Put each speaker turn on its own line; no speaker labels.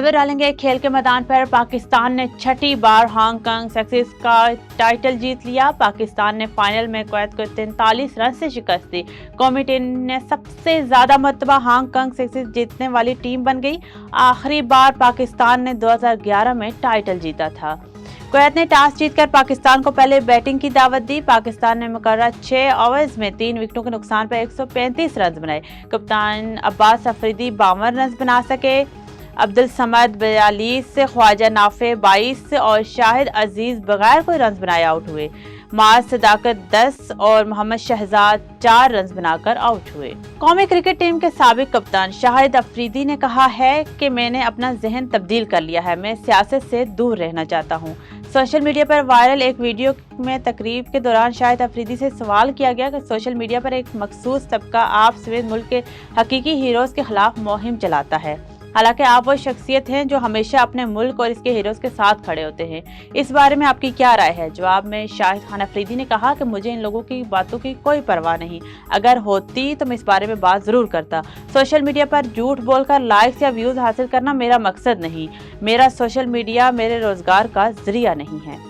नजर डालेंगे खेल के मैदान पर। पाकिस्तान ने छठी बार हांगकांग सेक्सिस का टाइटल जीत लिया। पाकिस्तान ने फाइनल में कुवैत को 43 रन से शिकस्त दी। कौमी टीम ने सबसे ज्यादा मरतबा हांगकांग सेक्सिस जीतने वाली टीम बन गई। आखिरी बार पाकिस्तान ने 2011 में टाइटल जीता था। कुवैत ने टॉस जीतकर पाकिस्तान को पहले बैटिंग की दावत दी। पाकिस्तान ने मुकर्रर 6 ओवर्स में 3 विकेटों के नुकसान पर 135 रन बनाए। कप्तान अब्बास अफरीदी 52 रन बना सके। अब्दुल समद 42, ख्वाजा नाफे 22 और शाहिद अजीज बगैर कोई रन बनाए आउट हुए। माज सदाकत 10 और मोहम्मद शहजाद 4 रन बनाकर आउट हुए। कौमी क्रिकेट टीम के साबिक कप्तान शाहिद अफरीदी ने कहा है कि मैंने अपना जहन तब्दील कर लिया है, मैं सियासत से दूर रहना चाहता हूँ। सोशल मीडिया पर वायरल एक वीडियो में तकरीब के दौरान शाहिद अफरीदी से सवाल किया गया कि सोशल मीडिया पर एक मखसूस तबका आप समेत मुल्क के हकीकी हीरोज के खिलाफ मुहिम चलाता है। हालांकि आप वो शख्सियत हैं जो हमेशा अपने मुल्क और इसके हीरोज के साथ खड़े होते हैं। इस बारे में आपकी क्या राय है? जवाब में शाहिद खान अफरीदी ने कहा कि मुझे इन लोगों की बातों की कोई परवाह नहीं, अगर होती तो मैं इस बारे में बात जरूर करता। सोशल मीडिया पर झूठ बोलकर लाइक्स या व्यूज हासिल करना मेरा मकसद नहीं। मेरा सोशल मीडिया मेरे रोजगार का जरिया नहीं है।